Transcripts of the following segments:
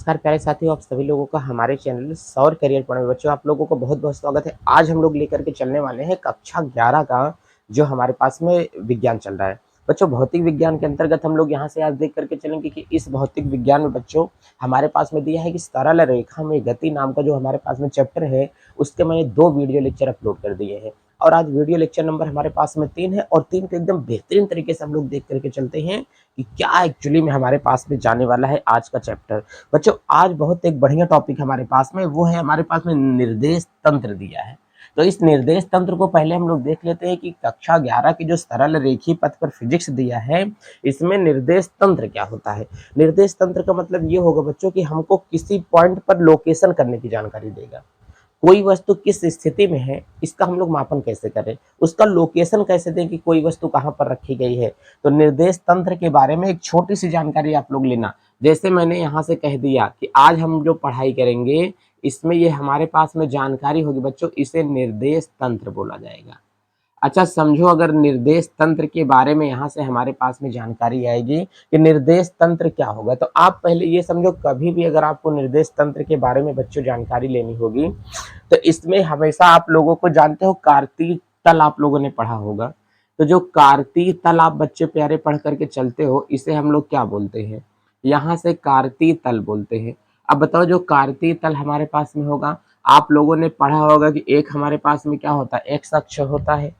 नमस्कार प्यारे साथियों, आप सभी लोगों का हमारे चैनल सौर करियर पॉइंट में बच्चों आप लोगों को बहुत बहुत स्वागत है। आज हम लोग लेकर के चलने वाले हैं कक्षा 11 का जो हमारे पास में विज्ञान चल रहा है। बच्चों भौतिक विज्ञान के अंतर्गत हम लोग यहाँ से आज देख करके चलेंगे कि इस भौतिक विज्ञान में बच्चों हमारे पास में दिया है कि सरल रेखा में गति नाम का जो हमारे पास में चैप्टर है, उसके मैंने 2 वीडियो लेक्चर अपलोड कर दिए हैं और आज वीडियो लेक्चर नंबर हमारे पास में 3 है और 3 को एकदम बेहतरीन तरीके से हम लोग देख करके चलते हैं कि क्या एक्चुअली में हमारे पास में जाने वाला है आज का चैप्टर। बच्चों आज बहुत एक बढ़िया टॉपिक हमारे पास में वो है, हमारे पास में निर्देश तंत्र दिया है। तो इस निर्देश तंत्र को पहले हम लोग देख लेते हैं कि कक्षा 11 की जो सरल रेखीय पथ पर फिजिक्स दिया है, इसमें निर्देश तंत्र क्या होता है। निर्देश तंत्र का मतलब ये होगा बच्चों कि हमको किसी पॉइंट पर लोकेशन करने की जानकारी देगा। कोई वस्तु किस स्थिति में है इसका हम लोग मापन कैसे करें, उसका लोकेशन कैसे दें कि कोई वस्तु कहाँ पर रखी गई है। तो निर्देश तंत्र के बारे में एक छोटी सी जानकारी आप लोग लेना। जैसे मैंने यहाँ से कह दिया कि आज हम जो पढ़ाई करेंगे इसमें ये हमारे पास में जानकारी होगी बच्चों, इसे निर्देश तंत्र बोला जाएगा। अच्छा समझो, अगर निर्देश तंत्र के बारे में यहाँ से हमारे पास में जानकारी आएगी कि निर्देश तंत्र क्या होगा, तो आप पहले ये समझो कभी भी अगर आपको निर्देश तंत्र के बारे में बच्चों जानकारी लेनी होगी तो इसमें हमेशा आप लोगों को जानते हो कार्तीय तल आप लोगों ने पढ़ा होगा। तो जो कार्तीय तल आप बच्चे प्यारे पढ़ करके चलते हो इसे हम लोग क्या बोलते हैं, यहाँ से कार्तीय तल बोलते हैं। अब बताओ जो कार्तीय तल हमारे पास में होगा, आप लोगों ने पढ़ा होगा कि एक हमारे पास में क्या होता है, एक्स अक्ष होता है।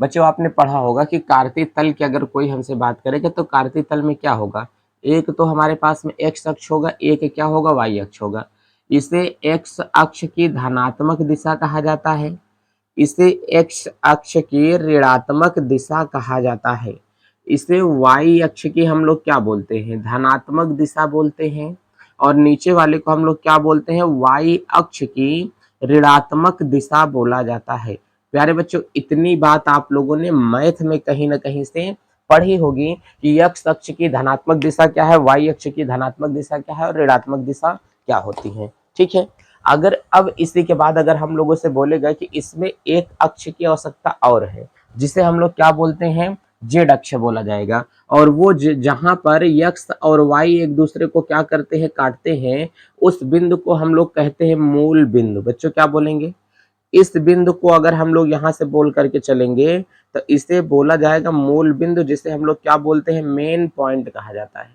बच्चों आपने पढ़ा होगा कि कार्तीय तल की अगर कोई हमसे बात करेगा तो कार्तीय तल में क्या होगा, एक तो हमारे पास में एक्स अक्ष होगा, एक क्या होगा, वाई अक्ष होगा। इसे एक्स अक्ष की धनात्मक दिशा कहा जाता है, इसे एक्स अक्ष की ऋणात्मक दिशा कहा जाता है, इसे वाई अक्ष की हम लोग क्या बोलते हैं, धनात्मक दिशा बोलते हैं, और नीचे वाले को हम लोग क्या बोलते हैं, वाई अक्ष की ऋणात्मक दिशा बोला जाता है। प्यारे बच्चों इतनी बात आप लोगों ने मैथ में कहीं ना कहीं से पढ़ी होगी कि एक्स अक्ष की धनात्मक दिशा क्या है, वाई अक्ष की धनात्मक दिशा क्या है और ऋणात्मक दिशा क्या होती है। ठीक है, अगर अब इसी के बाद अगर हम लोगों से बोलेगा कि इसमें एक अक्ष की आवश्यकता और है जिसे हम लोग क्या बोलते हैं, जेड अक्ष बोला जाएगा, और वो जहां पर एक्स और वाई एक दूसरे को क्या करते हैं, काटते हैं, उस बिंदु को हम लोग कहते हैं मूल बिंदु। बच्चों क्या बोलेंगे, इस बिंदु को अगर हम लोग यहाँ से बोल करके चलेंगे तो इसे बोला जाएगा मूल बिंदु, जिसे हम लोग क्या बोलते हैं, मेन पॉइंट कहा जाता है।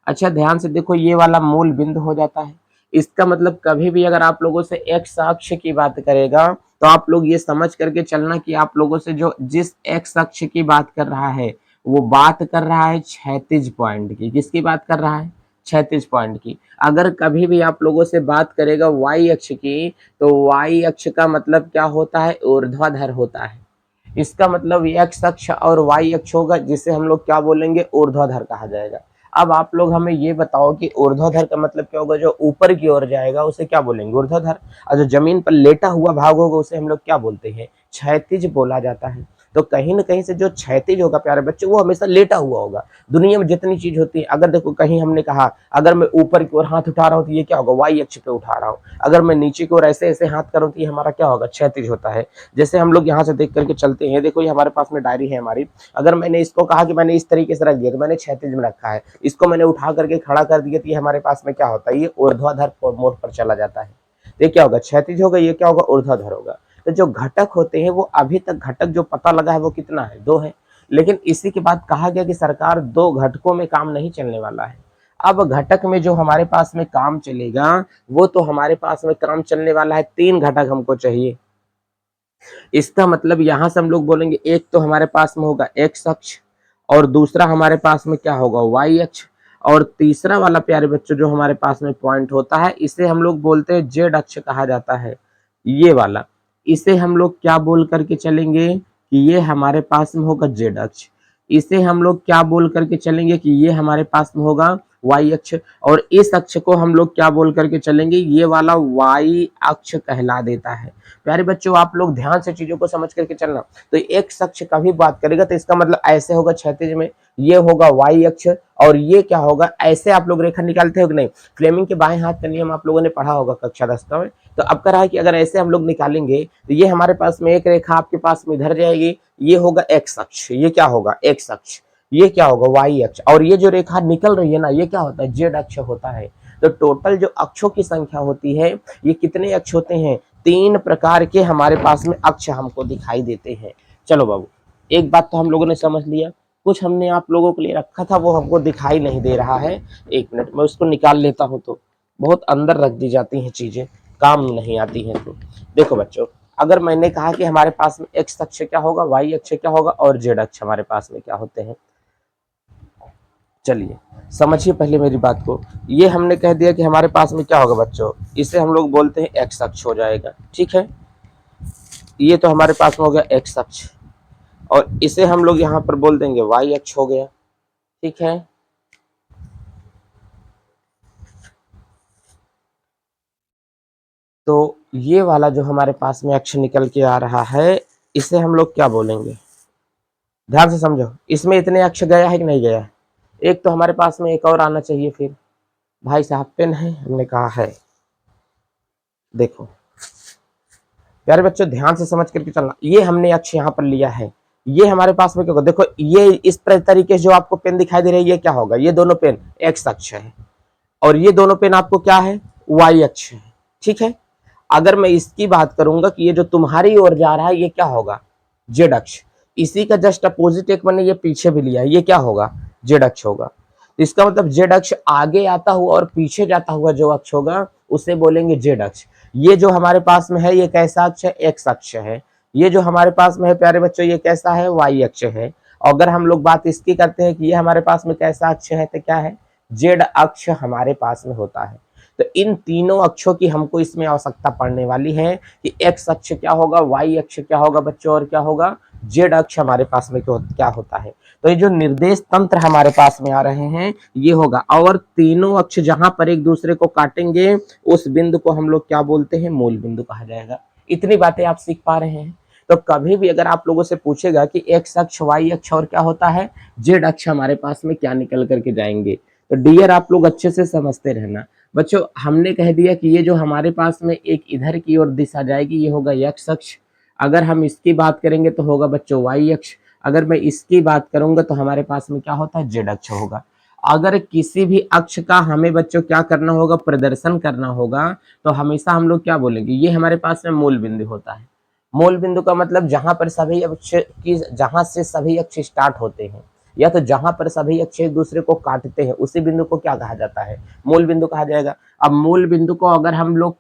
अच्छा ध्यान से देखो, ये वाला मूल बिंदु हो जाता है। इसका मतलब कभी भी अगर आप लोगों से एक्स अक्ष की बात करेगा तो आप लोग ये समझ करके चलना कि आप लोगों से जो जिस एक्स अक्ष की बात कर रहा है वो बात कर रहा है क्षैतिज पॉइंट की। किसकी बात कर रहा है, क्षैतिज पॉइंट की। अगर कभी भी आप लोगों से बात करेगा वाई अक्ष की तो वाई अक्ष का मतलब क्या होता है, ऊर्ध्वाधर होता है। इसका मतलब एक्स अक्ष और वाई अक्ष होगा जिसे हम लोग क्या बोलेंगे, ऊर्ध्वाधर कहा जाएगा। अब आप लोग हमें ये बताओ कि ऊर्ध्वाधर का मतलब क्या होगा, जो ऊपर की ओर जाएगा उसे क्या बोलेंगे, ऊर्ध्वाधर, और जो जमीन पर लेटा हुआ भाग होगा उसे हम लोग क्या बोलते हैं, क्षैतिज बोला जाता है। तो कहीं ना कहीं से जो क्षैतिज होगा प्यारे बच्चों वो हमेशा लेटा हुआ होगा। दुनिया में जितनी चीज होती है, अगर देखो कहीं हमने कहा अगर मैं ऊपर की ओर हाथ उठा रहा हूँ तो ये क्या होगा, वाई अक्ष पे उठा रहा हूँ। अगर मैं नीचे की ओर ऐसे ऐसे हाथ करूँ तो ये हमारा क्या होगा, क्षैतिज होता है। जैसे हम लोग यहाँ से देख करके चलते हैं, देखो ये हमारे पास में डायरी है हमारी, अगर मैंने इसको कहा कि मैंने इस तरीके से रख दिया तो मैंने क्षैतिज में रखा है, इसको मैंने उठा करके खड़ा कर दिया तो ये हमारे पास में क्या होता है, ये ऊर्ध्वाधर मोड पर चला जाता है। ये क्या होगा, क्षैतिज होगा, ये क्या होगा, ऊर्ध्वाधर होगा। तो जो घटक होते हैं वो अभी तक घटक जो पता लगा है वो कितना है, 2 है। लेकिन इसी के बाद कहा गया कि सरकार 2 घटकों में काम नहीं चलने वाला है। अब घटक में जो हमारे पास में काम चलेगा वो तो हमारे पास में काम चलने वाला है, 3 घटक हमको चाहिए। इसका मतलब यहां से हम लोग बोलेंगे एक तो हमारे पास में होगा एक्स अक्ष, और दूसरा हमारे पास में क्या होगा, वाई अक्ष, और तीसरा वाला प्यारे बच्चों जो हमारे पास में पॉइंट होता है इसे हम लोग बोलते हैं जेड अक्ष कहा जाता है। ये वाला, इसे हम लोग क्या बोल करके चलेंगे कि ये हमारे पास में होगा जेड अक्ष। इसे हम लोग क्या बोल करके चलेंगे कि ये हमारे पास में होगा वाई अक्ष, और इस अक्ष को हम लोग क्या बोल करके चलेंगे, ये वाला वाई अक्ष कहला देता है। प्यारे बच्चों आप लोग ध्यान से चीजों को समझ करके चलना। तो एक अक्ष का भी बात करेगा तो इसका मतलब ऐसे होगा क्षैतिज में, ये होगा वाई अक्ष, और ये क्या होगा, ऐसे आप लोग रेखा निकालते हो कि नहीं, फ्लेमिंग के बाएं हाथ का नियम आप लोगों ने पढ़ा होगा कक्षा 10 में। तो अब कह रहा है कि अगर ऐसे हम लोग निकालेंगे तो ये हमारे पास में एक रेखा आपके पास में इधर जाएगी, ये होगा एक्स अक्ष, ये क्या होगा, एक्स अक्ष, ये क्या होगा, वाई अक्ष, और ये जो रेखा निकल रही है ना ये क्या होता है, जेड अक्ष होता है। तो टोटल जो अक्षों की संख्या होती है, ये कितने अक्ष होते हैं? 3 प्रकार के हमारे पास में अक्ष हमको दिखाई देते हैं। चलो बाबू, एक बात तो हम लोगों ने समझ लिया, कुछ हमने आप लोगों के लिए रखा था वो हमको दिखाई नहीं दे रहा है। 1 मिनट मैं उसको निकाल लेता हूं, तो बहुत अंदर रख दी जाती हैं चीजें, काम नहीं आती हैं। तो देखो बच्चों, अगर मैंने कहा कि हमारे पास में एक्स अक्ष क्या होगा, वाई अक्ष क्या होगा और जेड अक्ष हमारे पास में क्या होते हैं, चलिए समझिए पहले मेरी बात को। ये हमने कह दिया कि हमारे पास में क्या होगा बच्चों, इसे हम लोग बोलते हैं एक्स अक्ष हो जाएगा, ठीक है। ये तो हमारे पास में हो गया एक्स अक्ष, और इसे हम लोग यहाँ पर बोल देंगे वाई अक्ष हो गया, ठीक है। तो ये वाला जो हमारे पास में अक्ष निकल के आ रहा है, इसे हम लोग क्या बोलेंगे, ध्यान से समझो। इसमें इतने अक्ष गया है कि नहीं गया है? एक तो हमारे पास में एक और आना चाहिए। फिर भाई साहब पेन है, हमने कहा है। देखो प्यारे बच्चों, ध्यान से समझ करके चलना। ये हमने अक्ष यहाँ पर लिया है, ये हमारे पास में क्या होगा, देखो ये इस तरीके से जो आपको पेन दिखाई दे रही है, ये क्या होगा, ये दोनों पेन एक्स अक्ष है, और ये दोनों पेन आपको क्या है, वाई अक्ष है, ठीक है। अगर मैं इसकी बात करूंगा कि ये जो तुम्हारी ओर जा रहा है, ये क्या होगा, जेड अक्ष। इसी का जस्ट अपोजिट एक मैंने ये पीछे भी लिया है, ये क्या होगा, जेड अक्ष होगा। इसका मतलब जेड अक्ष आगे आता हुआ और पीछे जाता हुआ जो अक्ष होगा, उसे बोलेंगे जेड अक्ष। ये जो हमारे पास में है, ये कैसा अक्ष है, एक्स अक्ष है। ये जो हमारे पास में है प्यारे बच्चों, ये कैसा है, वाई अक्ष है। और अगर हम लोग बात इसकी करते हैं कि ये हमारे पास में कैसा अक्ष है, तो क्या है, जेड अक्ष हमारे पास में होता है। तो इन तीनों अक्षों की हमको इसमें आवश्यकता पड़ने वाली है कि एक्स अक्ष क्या होगा, वाई अक्ष क्या होगा बच्चों, और क्या होगा, जेड अक्ष हमारे पास में क्या होता है। तो ये जो निर्देश तंत्र हमारे पास में आ रहे हैं, ये होगा। और तीनों अक्ष जहां पर एक दूसरे को काटेंगे, उस बिंदु को हम लोग क्या बोलते हैं, मूल बिंदु कहा जाएगा। इतनी बातें आप सीख पा रहे हैं। तो कभी भी अगर आप लोगों से पूछेगा कि एक्स अक्ष, वाई अक्ष और क्या होता है, जेड अक्ष हमारे पास में क्या निकल करके जाएंगे, तो डियर आप लोग अच्छे से समझते रहना। बच्चों हमने कह दिया कि ये जो हमारे पास में एक इधर की ओर दिशा जाएगी, ये होगा एक्स अक्ष। अगर हम इसकी बात करेंगे तो होगा बच्चों वाई अक्ष। अगर मैं इसकी बात करूंगा तो हमारे पास में क्या होता है, जेड अक्ष होगा। अगर किसी भी अक्ष का हमें बच्चों क्या करना होगा, प्रदर्शन करना होगा, तो हमेशा हम लोग क्या बोलेंगे, ये हमारे पास में मूल बिंदु होता है। मूल बिंदु का मतलब जहां पर सभी अक्ष की, जहां से सभी अक्ष स्टार्ट होते हैं, या तो जहां पर सभी अक्ष एक दूसरे को काटते हैं, उसी बिंदु को क्या कहा जाता है, मूल बिंदु कहा जाएगा। अब मूल बिंदु को अगर हम लोग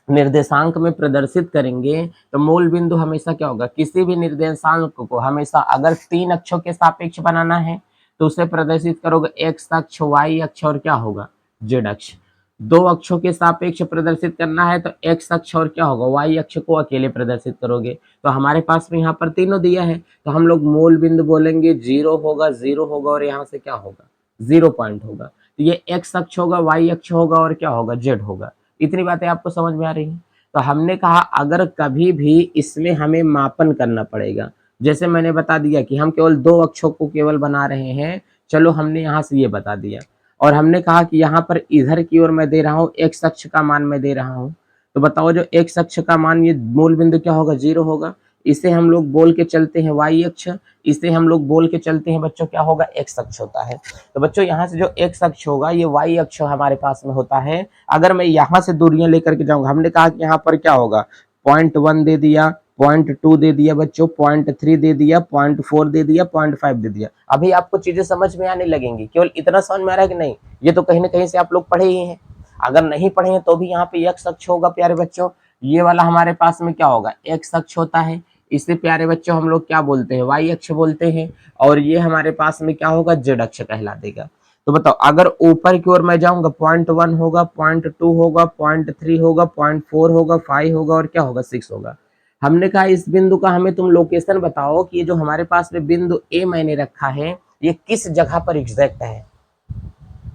निर्देशांक में प्रदर्शित करेंगे, तो मूल बिंदु हमेशा क्या होगा, किसी भी निर्देशांक को हमेशा अगर 3 अक्षों के सापेक्ष बनाना है, तो उसे प्रदर्शित करोगे एक्स अक्ष, वाई अक्ष और क्या होगा, जेड अक्ष। 2 अक्षों के सापेक्ष प्रदर्शित करना है, तो एक्स अक्ष और क्या होगा, वाई अक्ष को अकेले प्रदर्शित करोगे। तो हमारे पास में यहाँ पर तीनों दिया है, तो हम लोग मूल बिंदु बोलेंगे 0 होगा, 0 होगा, और यहाँ से क्या होगा, 0 पॉइंट होगा। तो ये एक्स अक्ष होगा, वाई अक्ष होगा और क्या होगा, जेड होगा। इतनी बातें आपको समझ में आ रही हैं। तो हमने कहा अगर कभी भी इसमें हमें मापन करना पड़ेगा, जैसे मैंने बता दिया कि हम केवल 2 अक्षों को केवल बना रहे हैं, चलो हमने यहाँ से ये बता दिया। और हमने कहा कि यहाँ पर इधर की ओर मैं दे रहा हूँ, एक्स अक्ष का मान मैं दे रहा हूँ। तो बताओ जो एक्स अक्ष का मान, ये मूल बिंदु क्या होगा, 0 होगा। इसे हम लोग बोल के चलते हैं वाई अक्ष, इसे हम लोग बोल के चलते हैं बच्चों क्या होगा, एक्स अक्ष होता है। तो बच्चों यहाँ से जो एक्स अक्ष होगा, ये वाई अक्ष हमारे पास में होता है। अगर मैं यहाँ से दूरियां लेकर के जाऊंगा, हमने कहा कि यहाँ पर क्या होगा, 0.1 दे दिया, 0.2 दे दिया बच्चों, 0.3 दे दिया, 0.4 दे दिया, 0.5 दे दिया। अभी आपको चीजें समझ में आने लगेंगी। केवल इतना समझ में आ रहा है कि नहीं, ये तो कहीं ना कहीं से आप लोग पढ़े ही हैं। अगर नहीं पढ़े हैं तो भी यहाँ पे एक्स अक्ष होगा प्यारे बच्चों। ये वाला हमारे पास में क्या होगा, एक्स अक्ष होता है। इसे प्यारे बच्चों हम लोग क्या बोलते हैं, वाई अक्ष बोलते हैं। और ये हमारे पास में क्या होगा, जेड अक्ष कहला देगा। तो बताओ अगर ऊपर की ओर मैं जाऊंगा, 0.1 होगा, 0.2 होगा, 0.3 होगा, 0.4 होगा, 5 होगा और क्या होगा, 6 होगा। हमने कहा इस बिंदु का हमें तुम लोकेशन बताओ कि ये जो हमारे पास में बिंदु ए मैंने रखा है, ये किस जगह पर एग्जैक्ट है,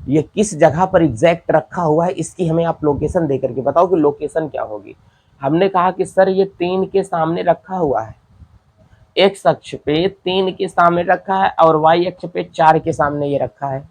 ये किस जगह पर एग्जैक्ट रखा हुआ है, इसकी हमें आप लोकेशन दे करके बताओ कि लोकेशन क्या होगी। हमने कहा कि सर ये 3 के सामने रखा हुआ है, एक्स अक्ष पे 3 के सामने रखा है, और वाई अक्ष पे 4 के सामने ये रखा है।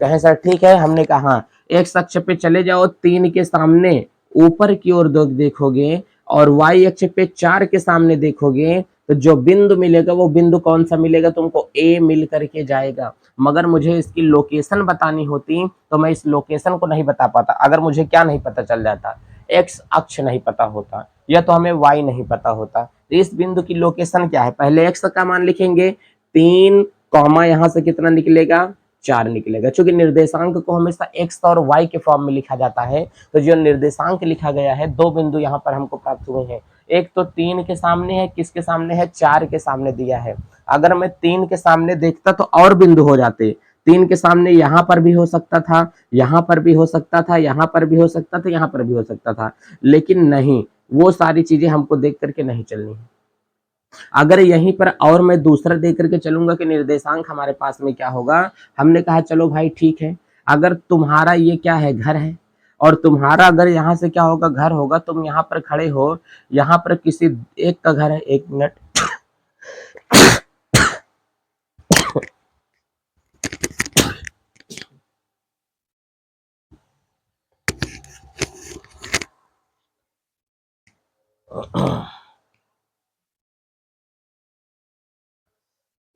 कहें सर ठीक है। हमने कहा हाँ, एक्स अक्ष पे चले जाओ, 3 के सामने ऊपर की ओर देखोगे, और वाई अक्ष पे 4 के सामने देखोगे, तो जो बिंदु मिलेगा वो बिंदु कौन सा मिलेगा तुमको, ए मिल करके जाएगा। मगर मुझे इसकी लोकेशन बतानी होती तो मैं इस लोकेशन को नहीं बता पाता। अगर मुझे क्या नहीं पता चल जाता, एक्स अक्ष नहीं पता होता, या तो हमें वाई नहीं पता होता। तो इस बिंदु की लोकेशन क्या है, पहले एक्स का मान लिखेंगे 3, कॉमा यहाँ से कितना निकलेगा 4 निकलेगा। चूंकि निर्देशांक को हमेशा एक्स और वाई के फॉर्म में लिखा जाता है, तो जो निर्देशांक लिखा गया है, दो बिंदु यहाँ पर हमको प्राप्त हुए हैं। एक तो 3 के सामने है, किसके सामने है, 4 के सामने दिया है। अगर मैं 3 के सामने देखता तो और बिंदु हो जाते। 3 के सामने यहाँ पर भी हो सकता था, यहाँ पर भी हो सकता था, यहाँ पर भी हो सकता था, यहाँ पर भी हो सकता था, लेकिन नहीं, वो सारी चीजें हमको देख करके नहीं चलनी है। अगर यहीं पर और मैं दूसरा देख करके चलूंगा कि निर्देशांक हमारे पास में क्या होगा, हमने कहा चलो भाई ठीक है, अगर तुम्हारा ये क्या है, घर है, और तुम्हारा अगर यहाँ से क्या होगा, घर होगा, तुम यहाँ पर खड़े हो, यहाँ पर किसी एक का घर है, एक मिनट,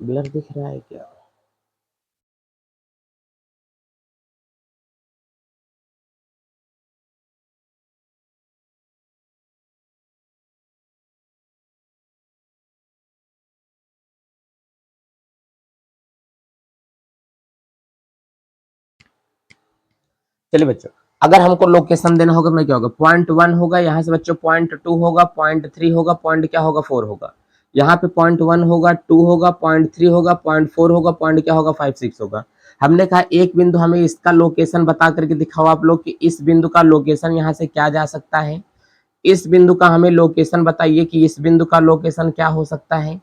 ब्लर दिख रहा है क्या? चलिए बच्चों, अगर हमको लोकेशन देना होगा, मैं क्या होगा, पॉइंट 1 होगा, यहाँ से बच्चों पॉइंट 2 होगा, पॉइंट 3 होगा, पॉइंट क्या होगा, 4 होगा। यहाँ पे पॉइंट 1 होगा, 2 होगा, पॉइंट 3 होगा, पॉइंट 4 होगा, पॉइंट क्या होगा, 5 6 होगा। हमने कहा एक बिंदु हमें इसका लोकेशन बता करके दिखाओ आप लोग कि इस बिंदु का लोकेशन यहाँ से क्या जा सकता है। इस बिंदु का हमें लोकेशन बताइए कि इस बिंदु का लोकेशन क्या हो सकता है।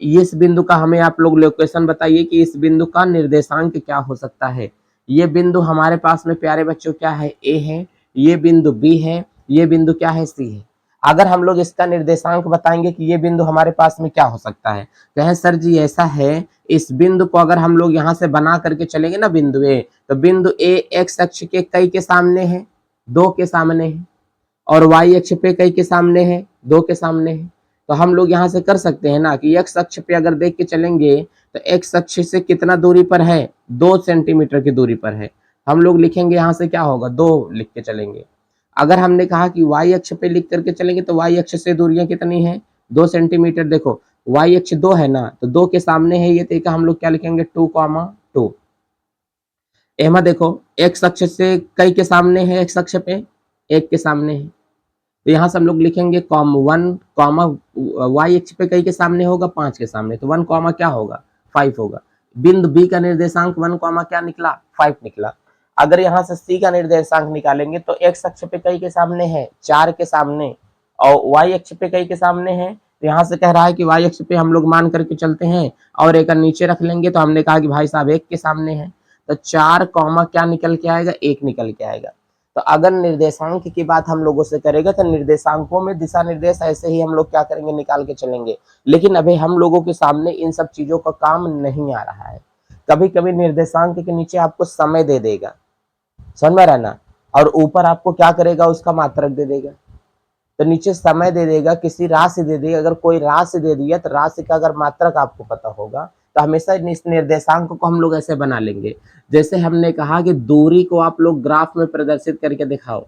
इस बिंदु का हमें आप लोग लोकेशन बताइए कि इस बिंदु का निर्देशांक क्या हो सकता है। ये बिंदु हमारे पास में प्यारे बच्चों क्या है, ए है, ये बिंदु बी है, ये बिंदु क्या है, सी है। अगर हम लोग इसका निर्देशांक बताएंगे कि ये बिंदु हमारे पास में क्या हो सकता है, कहें सर जी ऐसा है, इस बिंदु को अगर हम लोग यहाँ से बना करके चलेंगे ना बिंदु ए, तो बिंदु ए एक्स अक्ष के कई के सामने है, 2 के सामने है, और वाई अक्ष पे कई के सामने है, 2 के सामने है। तो हम लोग यहाँ से कर सकते हैं ना कि एक्स अक्ष पे अगर देख के चलेंगे तो एक्स अक्ष से कितना दूरी पर है, 2 सेंटीमीटर की दूरी पर है। हम लोग लिखेंगे यहाँ से क्या होगा, 2 लिख के चलेंगे। अगर हमने कहा कि वाई अक्ष पे लिख करके चलेंगे तो वाई अक्ष से दूरियां कितनी है, 2 सेंटीमीटर। देखो वाई अक्ष 2 है ना, तो 2 के सामने है ये, तो हम लोग क्या लिखेंगे, 2,2। एमा देखो एक्स अक्ष से कई के सामने है, एक्स अक्ष पे 1 के सामने है, तो यहाँ से हम लोग लिखेंगे कॉम 1 कॉमा, वाई अक्ष पे कई के सामने होगा, 5 के सामने, तो 1 कॉमा क्या होगा, 5 होगा। बिंदु बी का निर्देशांक 1 कॉमा क्या निकला, 5 निकला। अगर यहाँ से सी का निर्देशांक निकालेंगे तो एक्स अक्ष पे कई के सामने है, 4 के सामने, और वाई अक्ष पे कई के सामने है, तो यहाँ से कह रहा है कि वाई अक्ष पे हम लोग मान करके चलते हैं और एक नीचे रख लेंगे, तो हमने कहा कि भाई साहब 1 के सामने है, तो 4 कॉमा क्या निकल के आएगा, 1 निकल के आएगा। तो अगर निर्देशांक की बात हम लोगों से करेगा तो निर्देशांकों में दिशा निर्देश ऐसे ही हम लोग क्या करेंगे, निकाल के चलेंगे। लेकिन अभी हम लोगों के सामने इन सब चीजों का काम नहीं आ रहा है। कभी कभी निर्देशांक के नीचे आपको समय दे देगा, समझ में रहना, और ऊपर आपको क्या करेगा, उसका मात्रक दे देगा। तो नीचे समय दे देगा, किसी राशि दे देगा, अगर कोई राशि दे दिया तो राशि का अगर मात्रक आपको पता होगा तो हमेशा इस निर्देशांक को हम लोग ऐसे बना लेंगे। जैसे हमने कहा कि दूरी को आप लोग ग्राफ में प्रदर्शित करके दिखाओ,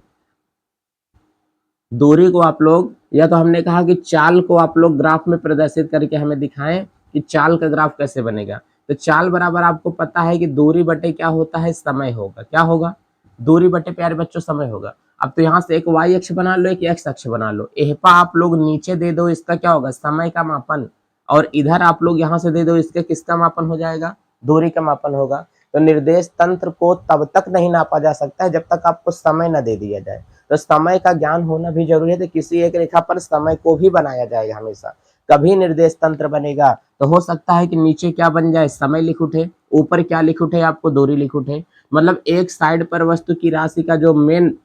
दूरी को आप लोग, या तो हमने कहा कि चाल को आप लोग ग्राफ में प्रदर्शित करके हमें दिखाएं कि चाल का ग्राफ कैसे बनेगा। तो चाल बराबर आपको पता है कि दूरी बटे क्या होता है, समय होगा। क्या होगा, दूरी बटे प्यारे बच्चों समय होगा। अब तो यहाँ से एक वाई अक्ष बना लो, एक एक्स अक्ष बना लो, एहपा आप लोग नीचे दे दो, इसका क्या होगा, समय का मापन, और इधर आप लोग यहाँ से दे दो, इसके किसका मापन हो जाएगा, दूरी का मापन होगा। तो निर्देश तंत्र को तब तक नहीं नापा जा सकता है जब तक आपको समय न दे दिया जाए। तो समय का ज्ञान होना भी जरूरी है। तो किसी एक रेखा पर समय को भी बनाया जाएगा हमेशा। कभी निर्देश तंत्र बनेगा तो हो सकता है कि नीचे क्या बन जाए, समय लिख उठे, ऊपर क्या लिख उठे, आपको दूरी लिख उठे। मतलब एक साइड पर वस्तु की राशि का जो मेन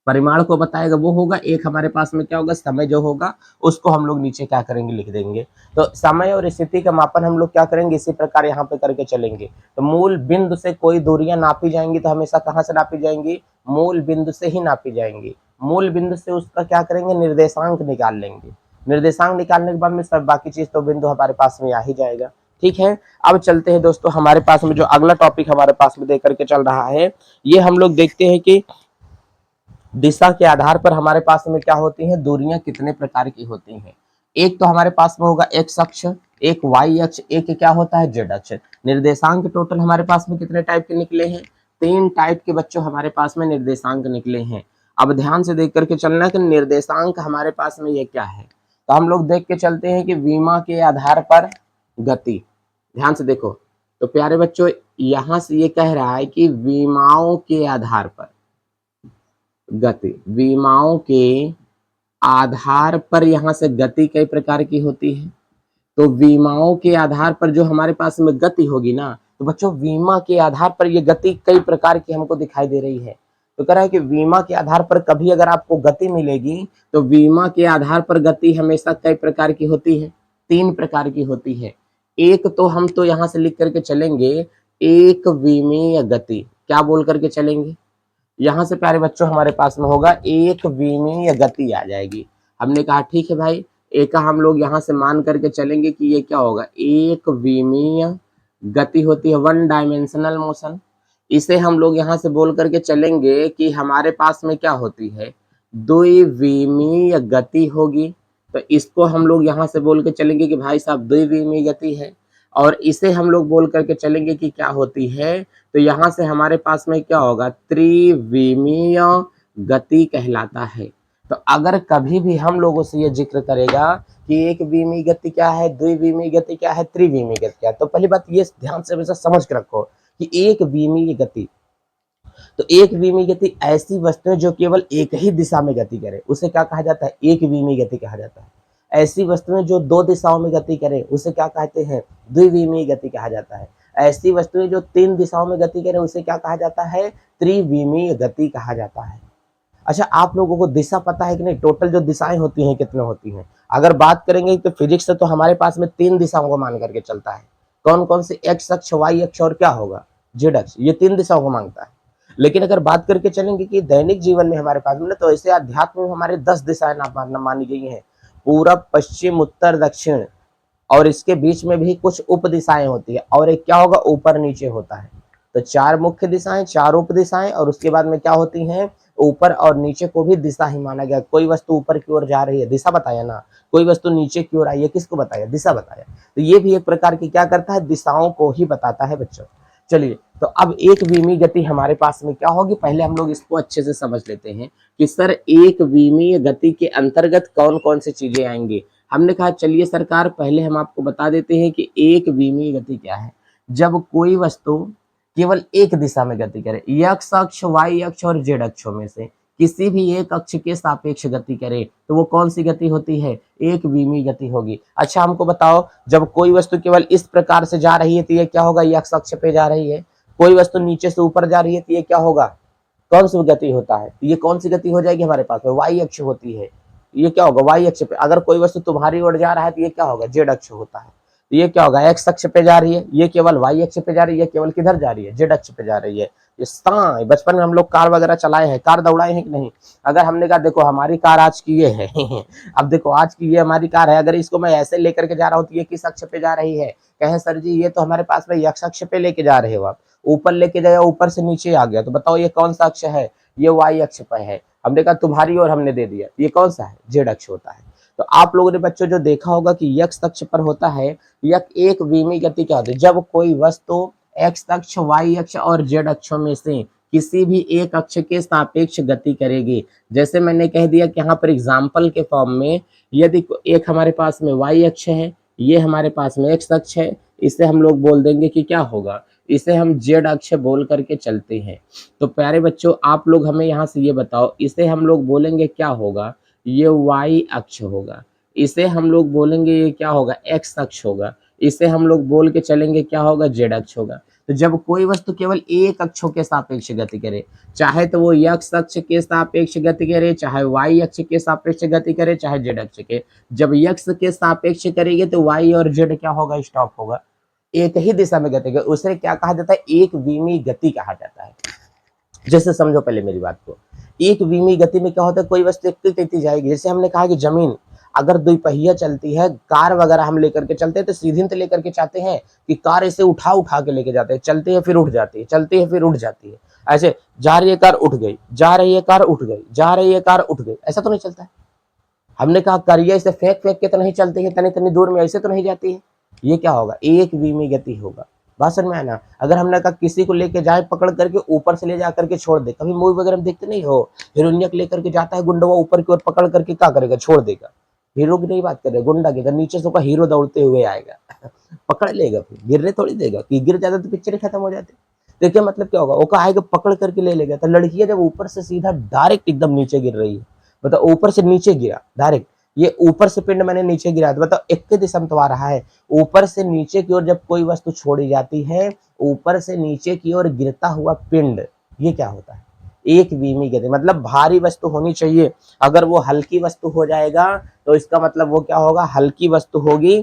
परिमाण को बताएगा वो होगा, एक हमारे पास में क्या होगा, समय जो होगा उसको हम लोग नीचे क्या करेंगे, लिख देंगे। तो समय और स्थिति का मापन हम लोग क्या करेंगे, इसी प्रकार यहाँ पे करके चलेंगे। तो मूल बिंदु से कोई दूरियां नापी जाएंगी तो हमेशा कहाँ से नापी जाएंगी, मूल बिंदु से ही नापी जाएंगी। मूल बिंदु से उसका क्या करेंगे, निर्देशांक निकाल लेंगे। निर्देशांक निकालने के बाद में सब बाकी चीज तो बिंदु हमारे पास में आ ही जाएगा। ठीक है, अब चलते हैं दोस्तों हमारे पास में जो अगला टॉपिक हमारे पास में देख करके चल रहा है, ये हम लोग देखते हैं कि दिशा के आधार पर हमारे पास में क्या होती है, दूरियां कितने प्रकार की होती हैं। एक तो हमारे पास में होगा एक्स अक्ष, एक वाई अक्ष, एक क्या होता है जेड अक्ष। निर्देशांक टोटल हमारे पास में कितने टाइप के निकले हैं, 3 टाइप के बच्चों हमारे पास में निर्देशांक निकले हैं। अब ध्यान से देख करके चलना कि निर्देशांक हमारे पास में ये क्या है। तो हम लोग देख के चलते हैं कि विमा के आधार पर गति। ध्यान से देखो तो प्यारे बच्चों, यहां से ये कह रहा है कि विमाओं के आधार पर गति, विमाओं के आधार पर यहां से गति कई प्रकार की होती है। तो विमाओं के आधार पर जो हमारे पास में गति होगी ना, तो बच्चों विमा के आधार पर ये गति कई प्रकार की हमको दिखाई दे रही है। तो कह रहा है कि विमा के आधार पर कभी अगर आपको गति मिलेगी तो विमा के आधार पर गति हमेशा कई प्रकार की होती है, 3 प्रकार की होती है। एक तो हम तो यहां से लिख करके चलेंगे एक विमीय गति, क्या बोल करके चलेंगे, यहां से प्यारे बच्चों हमारे पास में होगा एक विमीय गति आ जाएगी। हमने कहा ठीक है भाई, एक हम लोग यहां से मान करके चलेंगे कि ये क्या होगा, एक विमीय गति होती है, 1 डायमेंशनल मोशन। इसे हम लोग यहां से बोल करके चलेंगे कि हमारे पास में क्या होती है, द्विविमीय गति होगी। तो इसको हम लोग यहां से बोल के चलेंगे कि भाई साहब द्विविमीय गति है। और इसे हम लोग बोल करके चलेंगे कि क्या होती है, तो यहां से हमारे पास में क्या होगा, त्रिविमीय गति कहलाता है। तो अगर कभी भी हम लोगों से ये जिक्र करेगा कि एक विमीय गति क्या है, द्विविमीय गति क्या है, त्रिविमीय गति क्या है, तो पहली बात ये ध्यान से हमेशा समझ के रखो कि एक विमीय गति, तो एक विमीय गति ऐसी वस्तु है जो केवल एक ही दिशा में गति करे, उसे क्या कहा जाता है, एक विमीय गति कहा जाता है। ऐसी वस्तुएं जो 2 दिशाओं में गति करे उसे क्या कहते हैं, द्विविमीय गति कहा जाता है। ऐसी वस्तुएं जो 3 दिशाओं में गति करे उसे क्या कहा जाता है, त्रिविमीय गति कहा जाता है। अच्छा, आप लोगों को दिशा पता है कि नहीं, टोटल जो दिशाएं होती हैं कितने होती हैं। अगर बात करेंगे तो फिजिक्स से तो हमारे पास में 3 दिशाओं को मान करके चलता है। कौन कौन से, एक्स अक्ष, वाई अक्ष और क्या होगा, जेड अक्ष, ये 3 दिशाओं को मांगता है। लेकिन अगर बात करके चलेंगे कि दैनिक जीवन में हमारे पास में, तो ऐसे अध्यात्म में हमारे 10 दिशाएं मानी गई हैं, पूरब, पश्चिम, उत्तर, दक्षिण, और इसके बीच में भी कुछ उप दिशाएं होती है, और एक क्या होगा, ऊपर नीचे होता है। तो 4 मुख्य दिशाएं, 4 उप दिशाएं, और उसके बाद में क्या होती हैं, ऊपर और नीचे को भी दिशा ही माना गया। कोई वस्तु ऊपर की ओर जा रही है, दिशा बताया ना, कोई वस्तु नीचे की ओर आई है, किसको बताया, दिशा बताया। तो ये भी एक प्रकार की क्या करता है, दिशाओं को ही बताता है बच्चों। चलिए, तो अब एक विमीय गति हमारे पास में क्या होगी, पहले हम लोग इसको अच्छे से समझ लेते हैं कि सर एक विमीय गति के अंतर्गत कौन कौन सी चीजें आएंगी। हमने कहा चलिए सरकार, पहले हम आपको बता देते हैं कि एक विमीय गति क्या है। जब कोई वस्तु केवल एक दिशा में गति करे, एक्स अक्ष, वाई अक्ष और जेड अक्षों में से किसी भी एक अक्ष के सापेक्ष गति करे, तो वो कौन सी गति होती है, एक विमीय गति होगी। अच्छा हमको बताओ, जब कोई वस्तु केवल इस प्रकार से जा रही है तो ये क्या होगा, एक्स अक्ष पे जा रही है। कोई वस्तु नीचे से ऊपर जा रही है तो ये क्या होगा, कौन सी गति होता है, ये कौन सी गति हो जाएगी हमारे पास में, वाई अक्ष होती है। ये क्या होगा, वाई अक्ष पे। अगर कोई वस्तु तुम्हारी ओर जा रहा है तो ये क्या होगा, जेड अक्ष होता है। तो ये क्या होगा, एक्स अक्ष पे जा रही है, ये केवल वाई अक्ष पे जा रही है, केवल किधर जा रही है, जेड अक्ष पे जा रही है। ये बचपन में हम लोग कार वगैरह चलाए हैं, कार दौड़ाए हैं कि नहीं। अगर हमने कहा देखो हमारी कार आज की ये है अब देखो आज की ये हमारी कार है, अगर इसको मैं ऐसे लेकर के जा रहा हूँ तो ये किस अक्ष पे जा रही है, कहें सर जी ये तो हमारे पास में एक्स अक्ष पे लेके जा रहे हो आप, ऊपर लेके जाए, ऊपर से नीचे आ गया, तो बताओ ये कौन सा अक्ष है, ये वाई अक्ष पे है। हमने कहा तुम्हारी और हमने दे दिया, ये कौन सा है, जेड अक्ष होता है। तो आप लोगों ने बच्चों जो देखा होगा कि एक्स अक्ष पर होता है एक विमीय गति क्या होती है, जब कोई वस्तु एक्स अक्ष, वाई अक्ष और जेड अक्षों में से किसी भी एक अक्ष के सापेक्ष गति करेगी। जैसे मैंने कह दिया कि यहाँ पर एग्जाम्पल के फॉर्म में, यदि एक हमारे पास में वाई अक्ष है, ये हमारे पास में एक्स अक्ष है, इसे हम लोग बोल देंगे कि क्या होगा, इसे हम जेड अक्ष बोल करके चलते हैं। तो प्यारे बच्चों आप लोग हमें यहाँ से ये बताओ, इसे हम लोग बोलेंगे क्या होगा, ये वाई अक्ष होगा। इसे हम लोग बोलेंगे ये क्या होगा, एक्स अक्ष होगा। इसे हम लोग बोल के चलेंगे क्या होगा, जेड अक्ष होगा। तो जब कोई वस्तु केवल एक अक्षों के सापेक्ष गति करे, चाहे तो वो एक्स अक्ष के सापेक्ष गति करे, चाहे वाई अक्ष के सापेक्ष गति करे, चाहे जेड अक्ष के, जब एक्स के सापेक्ष करेगी तो वाई और जेड क्या होगा, स्टॉप होगा, एक ही दिशा में गति करे। उसे क्या कहा जाता है, एक विमीय गति कहा जाता है। जैसे समझो पहले मेरी बात को, एक विमीय गति में क्या होता है, कोई वस्तु एक जाएगी। जैसे हमने कहा कि जमीन, अगर दुपहिया चलती है, कार वगैरह हम लेकर के चलते हैं तो सीधी तो लेकर के चाहते हैं कि कार ऐसे उठा उठा के लेके जाते हैं, चलती है फिर उठ जाती है, चलती है फिर उठ जाती है। ऐसे जा रही है कार उठ गई, जा रही है कार उठ गई, जा रही है कार उठ गई, ऐसा तो नहीं चलता है। हमने कहा करिए इसे फेंक फेंक के तो नहीं चलती है, तनी तनी दूर में ऐसे तो नहीं जाती है। ये क्या होगा, एक विमी गति होगा। बात समझ में आया ना। अगर हमने कहा किसी को लेके जाए पकड़ करके ऊपर से ले जा करके छोड़ दे, कभी मूवी वगैरह में देखते नहीं हो, हीरोइनिया को लेकर के जाता है गुंडा, ऊपर की ओर पकड़ करके क्या करेगा, छोड़ देगा। हीरो की नहीं बात कर रहे, गुंडा की, नीचे से होगा हीरो दौड़ते हुए आएगा पकड़ लेगा, फिर गिरने थोड़ी देगा, कि गिर जाता तो पिक्चर खत्म हो जाती। देखिए मतलब क्या होगा, वो आएगा पकड़ करके ले लेगा। तो लड़कियां जब ऊपर से सीधा डायरेक्ट एकदम नीचे गिर रही है, मतलब ऊपर से नीचे गिरा डायरेक्ट, ये ऊपर से पिंड मैंने नीचे गिरा, तो बताओ एक के दिशा में तो आ रहा है। ऊपर से नीचे की ओर जब कोई वस्तु छोड़ी जाती है, ऊपर से नीचे की ओर गिरता हुआ पिंड, ये क्या होता है, एक विमी गति। मतलब भारी वस्तु होनी चाहिए, अगर वो हल्की वस्तु हो जाएगा तो इसका मतलब वो क्या होगा, हल्की वस्तु होगी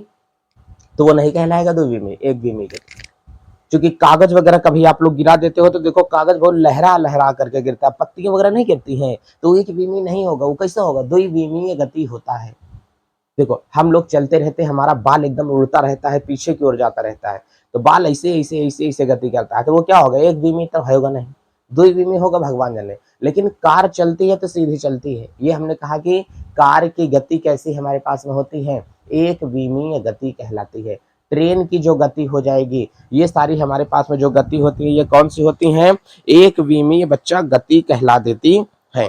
तो वो नहीं कहलाएगा दो विमी, एक विमी गति। क्योंकि कागज वगैरह कभी आप लोग गिरा देते हो तो देखो कागज बहुत लहरा लहरा करके गिरता है, पत्तियां वगैरह नहीं गिरती हैं, तो एक विमी नहीं होगा, वो कैसा होगा, दो विमीय गति होता है। देखो हम लोग चलते रहते हैं, हमारा बाल एकदम उड़ता रहता है, पीछे की ओर जाता रहता है, तो बाल ऐसे ऐसे ऐसे ऐसे गति करता है, तो वो क्या होगा, एक विमी तो होगा नहीं, दो विमी होगा, भगवान जाने। लेकिन कार चलती है तो सीधी चलती है। ये हमने कहा कि कार की गति कैसी हमारे पास में होती है, एक विमीय गति कहलाती है। ट्रेन की जो गति हो जाएगी, ये सारी हमारे पास में जो गति होती है ये कौन सी होती है, एक विमीय बच्चा गति कहला देती है।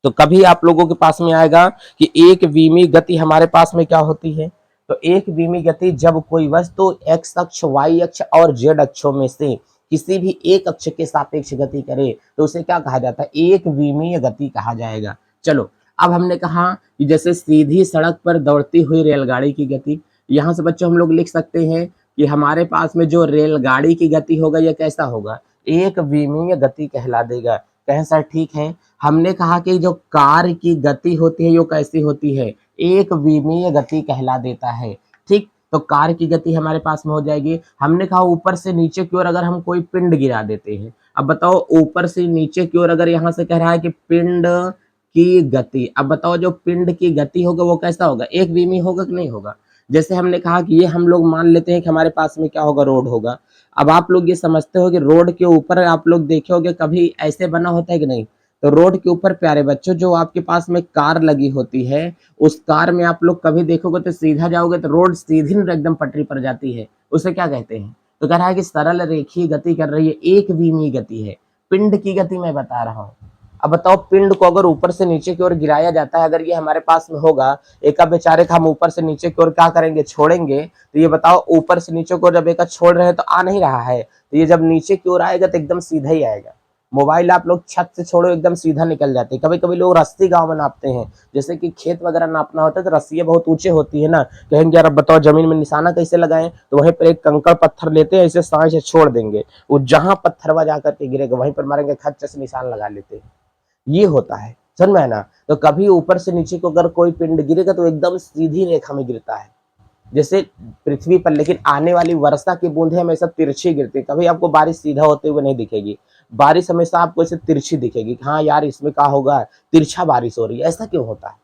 तो कभी आप लोगों के पास में आएगा कि एक विमी गति हमारे पास में क्या होती है, तो एक विमी गति जब कोई वस्तु एक्स अक्ष, वाई अक्ष और जेड अक्षों में से किसी भी एक अक्ष के सापेक्ष गति करे तो उसे क्या कहा जाता है, एक विमीय गति कहा जाएगा। चलो अब हमने कहा कि जैसे सीधी सड़क पर दौड़ती हुई रेलगाड़ी की गति, यहाँ से बच्चों हम लोग लिख सकते हैं कि हमारे पास में जो रेलगाड़ी की गति होगा यह कैसा होगा, एक विमीय गति कहला देगा। कहें सर ठीक है। हमने कहा कि जो कार की गति होती है वो कैसी होती है, एक विमीय गति कहला देता है। ठीक, तो कार की गति हमारे पास में हो जाएगी। हमने कहा ऊपर से नीचे की ओर अगर हम कोई पिंड गिरा देते हैं, अब बताओ ऊपर से नीचे की ओर अगर यहाँ से कह रहा है कि पिंड की गति, अब बताओ जो पिंड की गति होगा वो कैसा होगा, एक विमीय होगा कि नहीं होगा। जैसे हमने कहा कि ये हम लोग मान लेते हैं कि हमारे पास में क्या होगा, रोड होगा। अब आप लोग ये समझते हो कि रोड के ऊपर आप लोग देखे होगे कभी ऐसे बना होता है कि नहीं, तो रोड के ऊपर प्यारे बच्चों जो आपके पास में कार लगी होती है, उस कार में आप लोग कभी देखोगे तो सीधा जाओगे तो रोड सीधी एकदम पटरी पर जाती है, उसे क्या कहते हैं, तो कह रहा है कि सरल रेखीय गति कर रही है, एक विमीय गति है। पिंड की गति मैं बता रहा हूँ। अब बताओ पिंड को अगर ऊपर से नीचे की ओर गिराया जाता है, अगर ये हमारे पास में होगा, एक बेचारे का हम ऊपर से नीचे की ओर क्या करेंगे, छोड़ेंगे, तो ये बताओ ऊपर से नीचे की ओर जब एक छोड़ रहे हैं तो आ नहीं रहा है, तो ये जब नीचे की ओर आएगा तो एकदम सीधा ही आएगा। मोबाइल आप लोग छत से छोड़ो एकदम सीधा निकल जाते हैं। कभी कभी लोग रस्सी गांव में नापते हैं, जैसे कि खेत वगैरह नापना होता है तो रस्सियां बहुत ऊंचे होती है ना, कहेंगे यार अब बताओ जमीन में निशाना कैसे लगाएं, तो वहीं पर एक कंकड़ पत्थर लेते हैं, ऐसे सांस से छोड़ देंगे, वो जहां पत्थरवा जाकर के गिरेगा वहीं पर मारेंगे, खच्च से निशान लगा लेते हैं। ये होता है, समझ में है ना। तो कभी ऊपर से नीचे को अगर कोई पिंड गिरेगा तो एकदम सीधी रेखा में गिरता है जैसे पृथ्वी पर, लेकिन आने वाली वर्षा की बूंदें हमेशा तिरछी गिरती है, कभी आपको बारिश सीधा होते हुए नहीं दिखेगी, बारिश हमेशा आपको ऐसे तिरछी दिखेगी, हाँ यार इसमें क्या होगा, तिरछा बारिश हो रही है, ऐसा क्यों होता है।